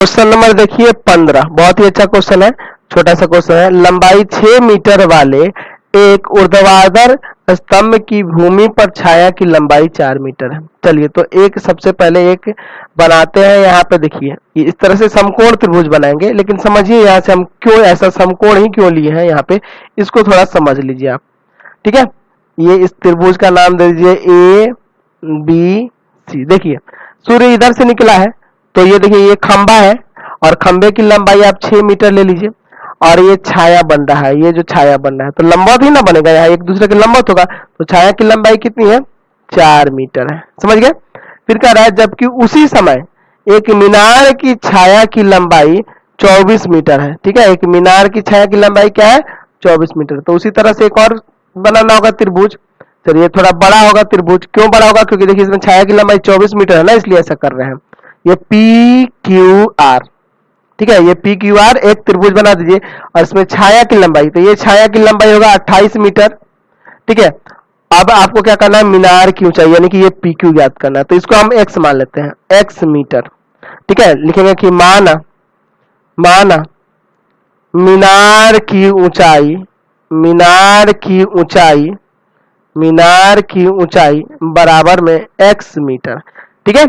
Question number देखिए 15, बहुत ही अच्छा क्वेश्चन है, छोटा सा क्वेश्चन है। लंबाई 6 मीटर वाले एक ऊर्ध्वाधर स्तंभ की भूमि पर छाया की लंबाई 4 मीटर है। चलिए तो एक सबसे पहले एक बनाते हैं। यहाँ पे देखिए इस तरह से समकोण त्रिभुज बनाएंगे, लेकिन समझिए यहाँ से हम क्यों ऐसा समकोण ही क्यों लिए हैं, यहाँ पे इसको थोड़ा समझ लीजिए आप। ठीक है, ये इस त्रिभुज का नाम दे दीजिए ए बी सी। देखिए सूर्य इधर से निकला है, तो ये देखिए ये खंबा है और खंबे की लंबाई आप 6 मीटर ले लीजिए, और ये छाया बन रहा है, ये जो छाया बन रहा है तो लंबवत ही ना बनेगा, यहाँ एक दूसरे के लंबवत होगा, तो छाया की लंबाई कितनी है, 4 मीटर है। समझ गए। फिर कह रहा है जबकि उसी समय एक मीनार की छाया की लंबाई 24 मीटर है। ठीक है, एक मीनार की छाया की लंबाई क्या है, 24 मीटर। तो उसी तरह से एक और बनाना होगा त्रिभुज। चलिए थोड़ा बड़ा होगा त्रिभुज, क्यों बड़ा होगा, क्योंकि देखिए इसमें छाया की लंबाई 24 मीटर है ना, इसलिए ऐसा कर रहे हैं। ये पी क्यू आर, ठीक है, ये पी क्यू आर एक त्रिभुज बना दीजिए, और इसमें छाया की लंबाई, तो ये छाया की लंबाई होगा 28 मीटर। ठीक है, अब आपको क्या करना है, मीनार की ऊंचाई यानी कि ये पी क्यू ज्ञात करना है, तो इसको हम एक्स मान लेते हैं, एक्स मीटर। ठीक है, लिखेंगे कि माना मीनार की ऊंचाई, मीनार की ऊंचाई बराबर में x मीटर। ठीक है,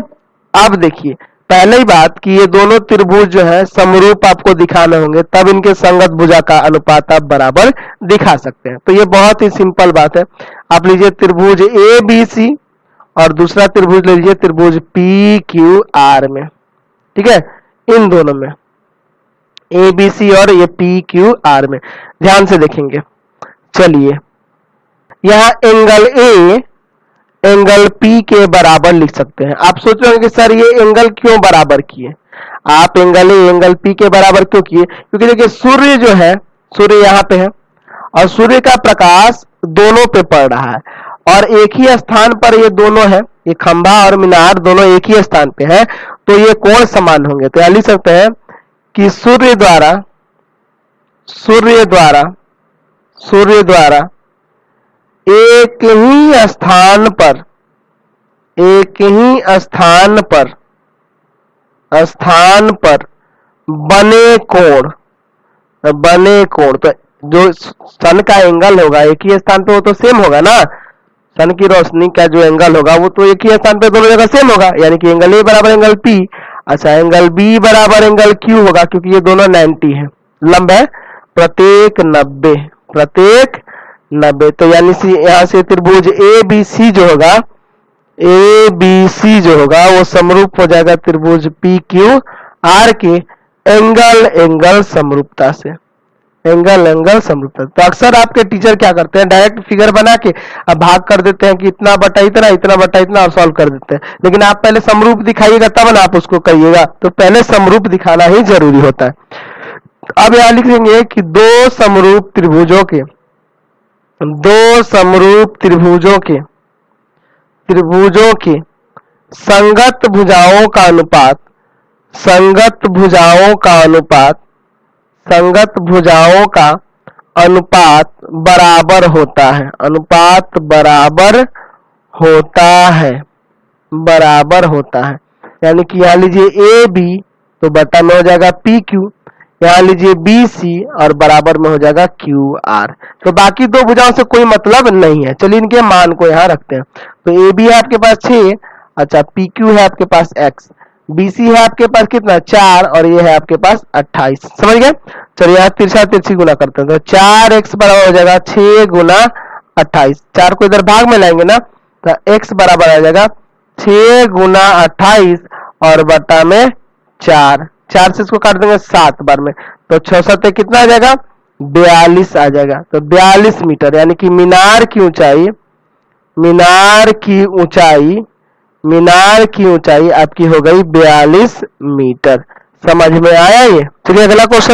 अब देखिए पहले ही बात कि ये दोनों त्रिभुज जो है समरूप आपको दिखाने होंगे, तब इनके संगत भुजा का अनुपात आप बराबर दिखा सकते हैं। तो ये बहुत ही सिंपल बात है। आप लीजिए त्रिभुज ए बी सी और दूसरा त्रिभुज ले लीजिए त्रिभुज पी क्यू आर में। ठीक है, इन दोनों में ए बी सी और ये पी क्यू आर में ध्यान से देखेंगे। चलिए यहाँ एंगल ए एंगल पी के बराबर लिख सकते हैं। आप सोच रहे होंगे कि सर ये एंगल क्यों बराबर किए, आप एंगल ए एंगल पी के बराबर क्यों किए, क्योंकि देखिए सूर्य जो है, सूर्य यहाँ पे है और सूर्य का प्रकाश दोनों पे पड़ रहा है, और एक ही स्थान पर ये दोनों है, ये खंभा और मीनार दोनों एक ही स्थान पे है, तो ये कोण समान होंगे। तो यहाँ लिख सकते हैं कि सूर्य द्वारा एक ही स्थान पर बने कोण, तो जो सन का एंगल होगा एक ही स्थान पे, वो तो सेम होगा ना, सन की रोशनी का जो एंगल होगा वो तो एक ही स्थान पे दोनों जगह सेम होगा, यानी कि एंगल ए बराबर एंगल पी। अच्छा, एंगल बी बराबर एंगल क्यू होगा, क्योंकि ये दोनों 90 है, लंब है, प्रत्येक 90। तो यानी यहाँ से त्रिभुज ए बी सी जो होगा वो समरूप हो जाएगा त्रिभुज पी क्यू आर के एंगल समरूपता से, एंगल समरूपता। तो अक्सर आपके टीचर क्या करते हैं, डायरेक्ट फिगर बना के अब भाग कर देते हैं कि इतना बटा इतना, इतना बटा इतना, और सॉल्व कर देते हैं। लेकिन आप पहले समरूप दिखाइएगा तब ना आप उसको करिएगा, तो पहले समरूप दिखाना ही जरूरी होता है। अब यहां लिखेंगे कि दो समरूप त्रिभुजों के संगत भुजाओं का अनुपात बराबर होता है। यानी कि यहाँ लीजिए ए बी तो बटा में हो जाएगा पी क्यू, यहाँ लीजिए बी सी और बराबर में हो जाएगा क्यू आर। तो बाकी दो भुजाओं से कोई मतलब नहीं है। चलिए इनके मान को यहाँ रखते हैं। तो ए बी है आपके पास 6, अच्छा पी क्यू है आपके पास x, बी सी है आपके पास कितना 4, और ये है आपके पास 28। समझ गए। चलिए यहाँ तिरछा तिरछी गुना करते हैं, तो 4x बराबर हो जाएगा 6 गुना 28, 4 को इधर भाग में लाएंगे ना, तो x बराबर आ जाएगा 6 गुना 28 और बटा में 4 से इसको काट देंगे 7 बार में, तो 6 7 कितना आ जाएगा 42 आ जाएगा। तो 42 मीटर, यानी कि मीनार की ऊंचाई आपकी हो गई 42 मीटर। समझ में आया ये। चलिए अगला क्वेश्चन